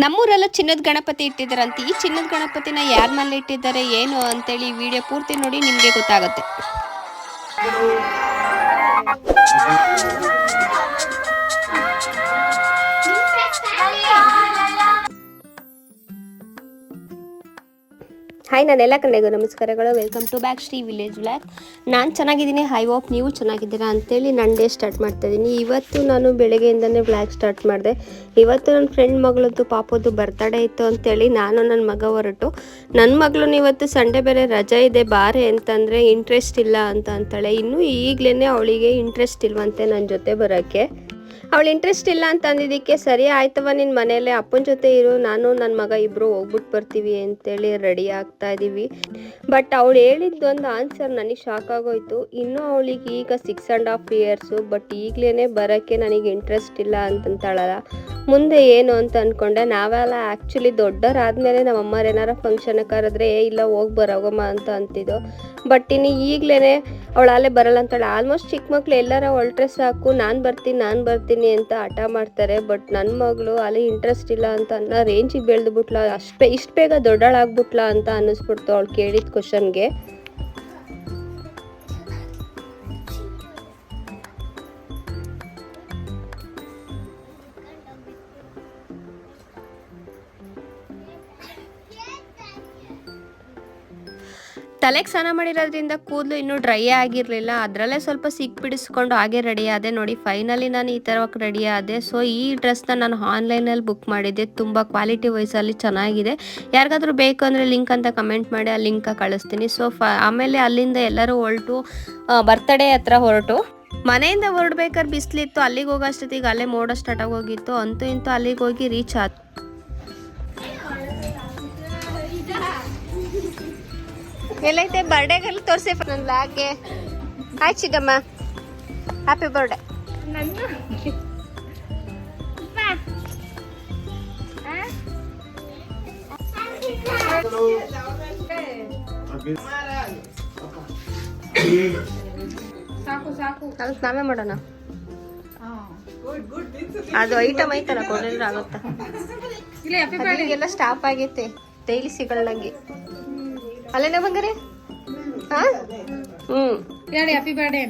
ನಮ್ಮೂರೆಲ್ಲ ಚಿನ್ನದ ಗಣಪತಿ ಇಟ್ಟಿದ್ದಾರಂತೆ. ಈ ಚಿನ್ನದ ಗಣಪತಿನ ಯಾರ ಮನೇಲಿ ಇಟ್ಟಿದ್ದಾರೆ ಏನು ಅಂತೇಳಿ ವಿಡಿಯೋ ಪೂರ್ತಿ ನೋಡಿ ನಿಮಗೆ ಗೊತ್ತಾಗುತ್ತೆ. ಹಾಯ್, ನಾನೆಲ್ಲ ಕನ್ನಡಿಗರು ನಮಸ್ಕಾರಗಳು. Welcome to back Shri village vlog. ನಾನು ಚೆನ್ನಾಗಿದ್ದೀನಿ. ಐ ಹೋಪ್ ನೀವು ಚೆನ್ನಾಗಿದ್ದೀರಾ ಅಂತೇಳಿ ನನ್ನ ಡೇ ಸ್ಟಾರ್ಟ್ ಮಾಡ್ತಾಯಿದ್ದೀನಿ. ಇವತ್ತು ನಾನು ಬೆಳಗ್ಗೆಯಿಂದನೇ ವ್ಲಾಗ್ ಸ್ಟಾರ್ಟ್ ಮಾಡಿದೆ. ಇವತ್ತು ನನ್ನ ಫ್ರೆಂಡ್ ಮಗಳದ್ದು ಪಾಪದ್ದು ಬರ್ತಡೇ ಇತ್ತು ಅಂತೇಳಿ ನಾನು ನನ್ನ ಮಗ ಹೊರಟು. ನನ್ನ ಮಗಳನ್ನ ಇವತ್ತು ಸಂಡೇ ಬೇರೆ ರಜೆ ಇದೆ ಬಾರೆ ಅಂತಂದರೆ ಇಂಟ್ರೆಸ್ಟ್ ಇಲ್ಲ ಅಂತ ಅಂತಾಳೆ. ಇನ್ನೂ ಈಗಲೇ ಅವಳಿಗೆ ಇಂಟ್ರೆಸ್ಟ್ ಇಲ್ವಂತೆ ನನ್ನ ಜೊತೆ ಬರೋಕ್ಕೆ. ಅವಳು ಇಂಟ್ರೆಸ್ಟ್ ಇಲ್ಲ ಅಂತ ಅಂದಿದ್ದಕ್ಕೆ ಸರಿ ಆಯ್ತವ, ನಿನ್ನ ಮನೇಲೆ ಅಪ್ಪನ ಜೊತೆ ಇರು, ನಾನು ನನ್ನ ಮಗ ಇಬ್ಬರು ಹೋಗ್ಬಿಟ್ಟು ಬರ್ತೀವಿ ಅಂತೇಳಿ ರೆಡಿ ಆಗ್ತಾ ಇದ್ದೀವಿ. ಬಟ್ ಅವಳು ಹೇಳಿದ್ದೊಂದು ಆನ್ಸರ್ ನನಗೆ ಶಾಕ್ ಆಗೋಯ್ತು. ಇನ್ನೂ ಅವಳಿಗೆ ಈಗ 6.5 years, ಬಟ್ ಈಗಲೇ ಬರೋಕ್ಕೆ ನನಗೆ ಇಂಟ್ರೆಸ್ಟ್ ಇಲ್ಲ ಅಂತಂತಾಳಲ್ಲ. ಮುಂದೆ ಏನು ಅಂತ ಅಂದ್ಕೊಂಡೆ. ನಾವೆಲ್ಲ ಆ್ಯಕ್ಚುಲಿ ದೊಡ್ಡವರಾದ್ಮೇಲೆ ನಮ್ಮ ಅಮ್ಮರು ಏನಾರ ಫಂಕ್ಷನ್ ಕರೆದ್ರೆ ಇಲ್ಲ ಹೋಗಿ ಬರೋಗಮ್ಮ ಅಂತ ಅಂತಿದ್ದೋ. ಬಟ್ ಇನ್ನು ಈಗಲೇ ಅವಳು ಅಲ್ಲೇ ಬರಲ್ಲ ಅಂತಾಳೆ. ಆಲ್ಮೋಸ್ಟ್ ಚಿಕ್ಕ ಮಕ್ಳು ಎಲ್ಲರ ಹೊಲ್ಟ್ರೆ ಸಾಕು ನಾನು ಬರ್ತೀನಿ ಅಂತ ಹಠ ಮಾಡ್ತಾರೆ. ಬಟ್ ನನ್ನ ಮಗಳು ಅಲ್ಲಿ ಇಂಟ್ರೆಸ್ಟ್ ಇಲ್ಲ ಅಂತ ಅನ್ನೋ ರೇಂಜಿಗೆ ಬೆಳೆದ್ಬಿಟ್ಲ. ಇಷ್ಟು ಬೇಗ ದೊಡ್ಡಳಾಗ್ಬಿಟ್ಲ ಅಂತ ಅನ್ನಿಸ್ಬಿಡ್ತು ಅವಳು ಕೇಳಿದ ಕ್ವಶನ್ಗೆ. ತಲೆಗೆ ಸ್ನಾನ ಮಾಡಿರೋದ್ರಿಂದ ಕೂದಲು ಇನ್ನೂ ಡ್ರೈ ಆಗಿರಲಿಲ್ಲ. ಅದರಲ್ಲೇ ಸ್ವಲ್ಪ ಸಿಕ್ಬಿಡಿಸ್ಕೊಂಡು ಹಾಗೆ ರೆಡಿ ಆದೆ. ನೋಡಿ, ಫೈನಲಿ ನಾನು ಈ ಥರ ರೆಡಿ ಆದೆ. ಸೊ ಈ ಡ್ರೆಸ್ನ ನಾನು ಆನ್ಲೈನಲ್ಲಿ ಬುಕ್ ಮಾಡಿದ್ದೆ. ತುಂಬ ಕ್ವಾಲಿಟಿ ವೈಸಲ್ಲಿ ಚೆನ್ನಾಗಿದೆ. ಯಾರಿಗಾದ್ರೂ ಬೇಕು ಅಂದರೆ ಲಿಂಕ್ ಅಂತ ಕಮೆಂಟ್ ಮಾಡಿ ಆ ಲಿಂಕ ಕಳಿಸ್ತೀನಿ. ಸೊ ಆಮೇಲೆ ಅಲ್ಲಿಂದ ಎಲ್ಲರೂ ಹೊರಟು ಬರ್ತಡೇ ಹತ್ರ ಹೊರಟು. ಮನೆಯಿಂದ ಹೊರಡ್ಬೇಕಾದ್ರೆ ಬಿಸಿಲಿತ್ತು. ಅಲ್ಲಿಗೆ ಹೋಗೋ ಅಷ್ಟೊತ್ತಿಗೆ ಅಲ್ಲೇ ಮೋಡ ಸ್ಟಾರ್ಟ್ ಆಗೋಗಿತ್ತು. ಅಂತೂ ಇಂತೂ ಅಲ್ಲಿಗೆ ಹೋಗಿ ರೀಚ್ ಆಯ್ತು. ಎಲ್ಲೈತೆ ಬರ್ಡೇಗೆಲ್ಲ ತೋರಿಸಿ ನನ್ನ ಬ್ಲಾಗ್ಗೆ. ಹಾಯ್ ಚಿಕ್ಕಮ್ಮ, ಹ್ಯಾಪಿ ಬರ್ಡೇ. ಅದಕ್ಕೆ ನಾವೇ ಮಾಡೋಣ. ಅದು ಐಟಮ್ ಐತಲ್ಲ ಕೊಡಿದ್ರೆ ಆಗುತ್ತಾ? ಎಲ್ಲ ಸ್ಟಾಪ್ ಆಗೈತೆ, ಡೈಲಿ ಸಿಗಲ್ದಂಗೆ. ಅಲ್ಲೇನ ಬಂಗಾರೆ? ಹೇಳಿ ಹ್ಯಾಪಿ ಬರ್ಡೇ.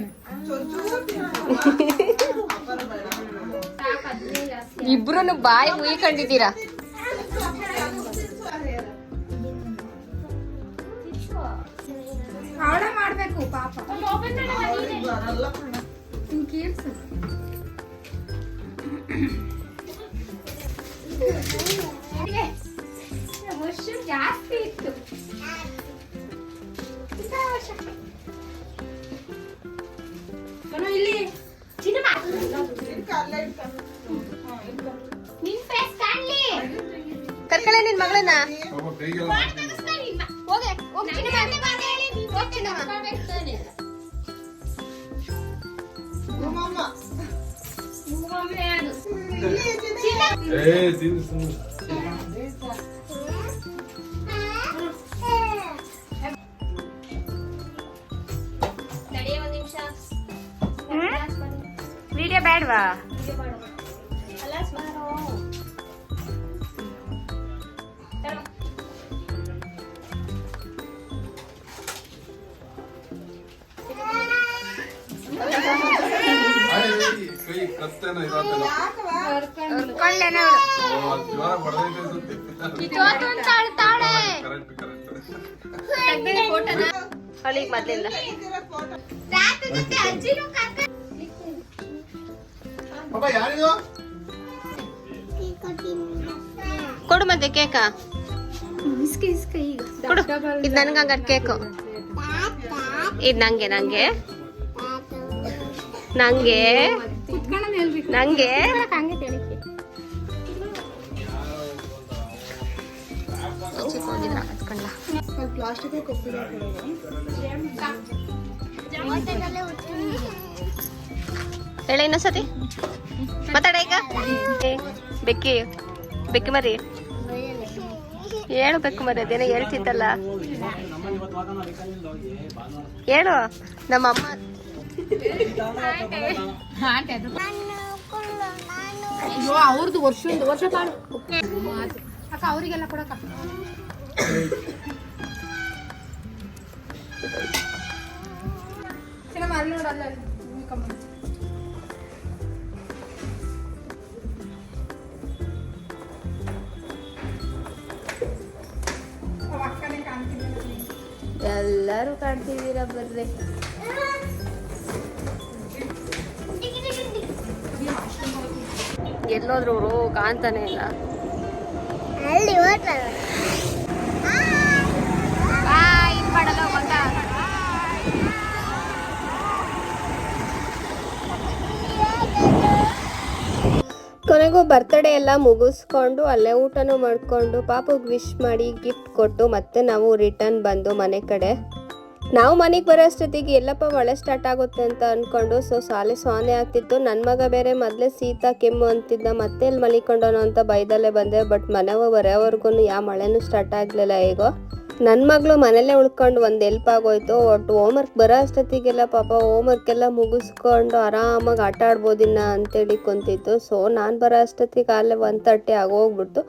ಇಬ್ರು ಬಾಯಿ ಮುಯ್ಕೊಂಡಿದ್ದೀರಾ. ಮಾಡ್ಬೇಕು ಪಾಪ. ಜಾಸ್ತಿ ಇತ್ತು. ಇಲ್ಲಿ ಕರ್ಕಳೆ ನಿನ್ ಮಗಳನ್ನ. ವಿಡಿಯೋ ಬೇಡವಾ? ಮೊದ್ಲಿಂದ ಕೊಡು ಮತ್ತೆ ಕೇಕ ಕೊಡು. ಇದು ನನ್ಗಂಗ ಕೇಕು. ಇದು ನಂಗೆ ನಂಗೆ ನಂಗೆ ನಂಗೆ ಹೇಳ ಇನ್ನೊಂದ್ಸತಿ ಮಾತಾಡ. ಈಗ ಬೆಕ್ಕಿ ಬೆಕ್ಕಿ ಮರಿ ಹೇಳ್ಬೇಕು ಮರಿ. ಅದೇನೋ ಹೇಳ್ತಿದ್ದಲ್ಲ, ಹೇಳು. ನಮ್ಮಮ್ಮ ಅಯ್ಯೋ ಅವ್ರದ್ದು ವರ್ಷ ಕಾಡು ಅಕ್ಕ ಅವರಿಗೆಲ್ಲ ಕೊಡಕ್ಕ ಸಿನಿಮಾ ಅಲ್ಲಿ ನೋಡಲ್ಲ ಎಲ್ಲರೂ ಕಾಣ್ತಿದ್ದೀರಾ ಬರ್ರಿ. ಎಲ್ಲೋದ್ರು ಅವರು ಕಾಣ್ತಾನೆ ಇಲ್ಲ. ಕೊನೆಗೂ ಬರ್ತಡೇ ಎಲ್ಲ ಮುಗಿಸ್ಕೊಂಡು ಅಲ್ಲೇ ಊಟನೂ ಮಾಡಿಕೊಂಡು ಪಾಪಗೆ ವಿಶ್ ಮಾಡಿ ಗಿಫ್ಟ್ ಕೊಟ್ಟು ಮತ್ತೆ ನಾವು ರಿಟರ್ನ್ ಬಂದು ಮನೆ ಕಡೆ. ನಾವು ಮನೆಗೆ ಬರೋ ಅಷ್ಟೊತ್ತಿಗೆ ಎಲ್ಲಪ್ಪ ಮಳೆ ಸ್ಟಾರ್ಟ್ ಆಗುತ್ತೆ ಅಂತ ಅಂದ್ಕೊಂಡು ಸಾಲೆ ಸೋನೆ ಆಗ್ತಿತ್ತು. ನನ್ನ ಮಗ ಬೇರೆ ಮೊದಲೇ ಶೀತ ಕೆಮ್ಮು ಅಂತಿದ್ದ, ಮತ್ತೆ ಎಲ್ಲಿ ಮಲಿಕೊಂಡನು ಅಂತ ಬೈದಲ್ಲೇ ಬಂದೆ. ಬಟ್ ಮನೆಗೆ ಬರೋವರೆಗೂ ಯಾವ ಮಳೆನೂ ಸ್ಟಾರ್ಟ್ ಆಗಲಿಲ್ಲ. ಹೇಗೋ ನನ್ನ ಮಗಳು ಮನೇಲೇ ಉಳ್ಕೊಂಡು ಒಂದು ಹೆಲ್ಪ್ ಆಗೋಯ್ತು. ಒಟ್ಟು ಹೋಮ್ವರ್ಕ್ ಬರೋ ಅಷ್ಟೊತ್ತಿಗೆಲ್ಲ ಪಾಪ ಹೋಮ್ವರ್ಕ್ ಎಲ್ಲ ಮುಗಿಸ್ಕೊಂಡು ಆರಾಮಾಗಿ ಆಟ ಆಡ್ಬೋದಿನ್ನ ಅಂತೇಳಿ ಕುಂತಿತ್ತು. ನಾನು ಬರೋ ಅಷ್ಟೊತ್ತಿಗೆ ಅಲ್ಲೇ 1:30 ಆಗೋಗ್ಬಿಡ್ತು.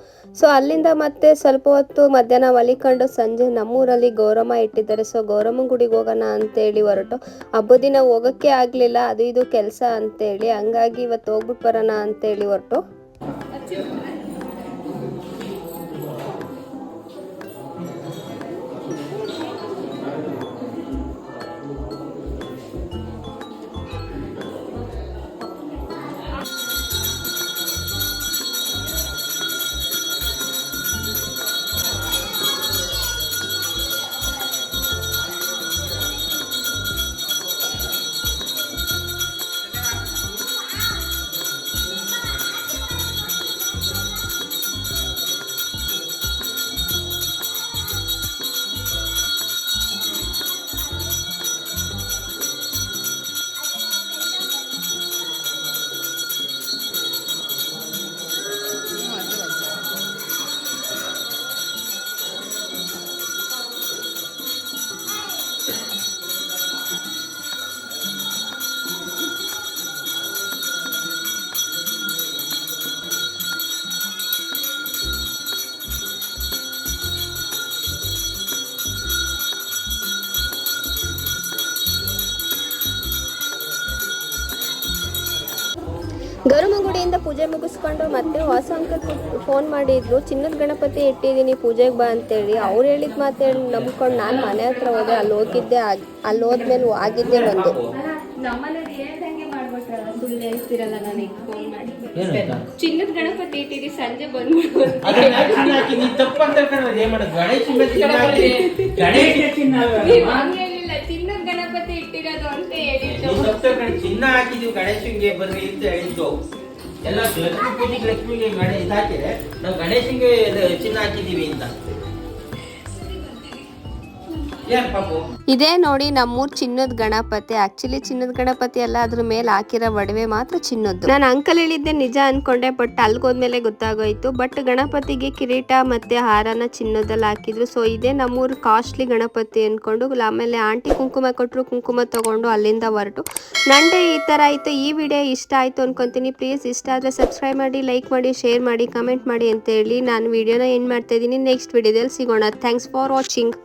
ಅಲ್ಲಿಂದ ಮತ್ತೆ ಸ್ವಲ್ಪ ಹೊತ್ತು ಮಧ್ಯಾಹ್ನ ಮಲಿಕೊಂಡು ಸಂಜೆ ನಮ್ಮೂರಲ್ಲಿ ಗೌರಮ್ಮ ಇಟ್ಟಿದ್ದಾರೆ. ಗೌರಮ್ಮ ಗುಡಿಗೆ ಹೋಗೋಣ ಅಂತೇಳಿ ಹೊರಟು. ಹಬ್ಬದ ದಿನ ಹೋಗೋಕ್ಕೆ ಆಗಲಿಲ್ಲ, ಅದು ಇದು ಕೆಲಸ ಅಂತೇಳಿ. ಹಂಗಾಗಿ ಇವತ್ತು ಹೋಗ್ಬಿಟ್ಟು ಬರೋಣ ಅಂತೇಳಿ ಹೊರಟು. ಗೌರಮ್ಮ ಗುಡಿಯಿಂದ ಪೂಜೆ ಮುಗಿಸ್ಕೊಂಡು ಮತ್ತೆ ವಾಸ ಅಂಕಲ್ ಫೋನ್ ಮಾಡಿದ್ರು, ಚಿನ್ನದ ಗಣಪತಿ ಇಟ್ಟಿದ್ದೀನಿ ಪೂಜೆಗೆ ಬಾ ಅಂತೇಳಿ. ಅವ್ರು ಹೇಳಿದ ಮಾತೇಳಿ ನಂಬ್ಕೊಂಡು ನಾನು ಮನೆ ಹತ್ರ ಹೋದೆ. ಅಲ್ಲಿ ಹೋಗಿದ್ದೆ, ಅಲ್ಲಿ ಹೋದ್ಮೇಲೆ ಆಗಿದ್ದೆ ಒಂದು. ಚಿನ್ನದ ಗಣಪತಿ ಇಟ್ಟಿರಿ ಸಂಜೆ ಬಂದ್ಬಿಟ್ಟು ಚಿನ್ನದ ಗಣಪತಿ ಇಟ್ಟಿರೋದು ಅಂತ ಹೇಳಿದ್ದು. ಚಿನ್ನ ಹಾಕಿದೀವಿ ಗಣೇಶನ್ಗೆ ಬರ್ರಿ ಅಂತ ಹೇಳಿದ್ದು. ಎಲ್ಲ ಲಕ್ಷ್ಮಿಗೆ ಇದಾಕಿದ್ರೆ ನಾವು ಗಣೇಶನ್ಗೆ ಚಿನ್ನ ಹಾಕಿದೀವಿ ಅಂತ. ಇದೇ ನೋಡಿ ನಮ್ಮೂರ್ ಚಿನ್ನದ ಗಣಪತಿ. ಆಕ್ಚುಲಿ ಚಿನ್ನದ ಗಣಪತಿ ಅಲ್ಲ, ಅದ್ರ ಮೇಲೆ ಹಾಕಿರೋ ಒಡವೆ ಮಾತ್ರ ಚಿನ್ನದ್ದು. ನಾನು ಅಂಕಲ್ ಹೇಳಿದ್ದೆ ನಿಜ ಅನ್ಕೊಂಡೆ, ಬಟ್ ಅಲ್ಗೋದ್ಮೇಲೆ ಗೊತ್ತಾಗೋಯ್ತು. ಬಟ್ ಗಣಪತಿಗೆ ಕಿರೀಟ ಮತ್ತೆ ಹಾರನ ಚಿನ್ನದಲ್ಲಿ ಹಾಕಿದ್ರು. ಇದೇ ನಮ್ಮೂರ್ ಕಾಸ್ಟ್ಲಿ ಗಣಪತಿ ಅನ್ಕೊಂಡು ಆಮೇಲೆ ಆಂಟಿ ಕುಂಕುಮ ಕೊಟ್ಟರು, ಕುಂಕುಮ ತಗೊಂಡು ಅಲ್ಲಿಂದ ಹೊರಟು. ನಂಡೆ ಈ ತರ ಆಯ್ತು. ಈ ವಿಡಿಯೋ ಇಷ್ಟ ಆಯ್ತು ಅನ್ಕೊಂತೀನಿ. ಪ್ಲೀಸ್ ಇಷ್ಟ ಆದ್ರೆ ಸಬ್ಸ್ಕ್ರೈಬ್ ಮಾಡಿ, ಲೈಕ್ ಮಾಡಿ, ಶೇರ್ ಮಾಡಿ, ಕಮೆಂಟ್ ಮಾಡಿ ಅಂತ ಹೇಳಿ ನಾನು ವಿಡಿಯೋನ ಎಂಡ್ ಮಾಡ್ತಾ ಇದ್ದೀನಿ. ನೆಕ್ಸ್ಟ್ ವಿಡಿಯೋದಲ್ಲಿ ಸಿಗೋಣ. Thanks for watching.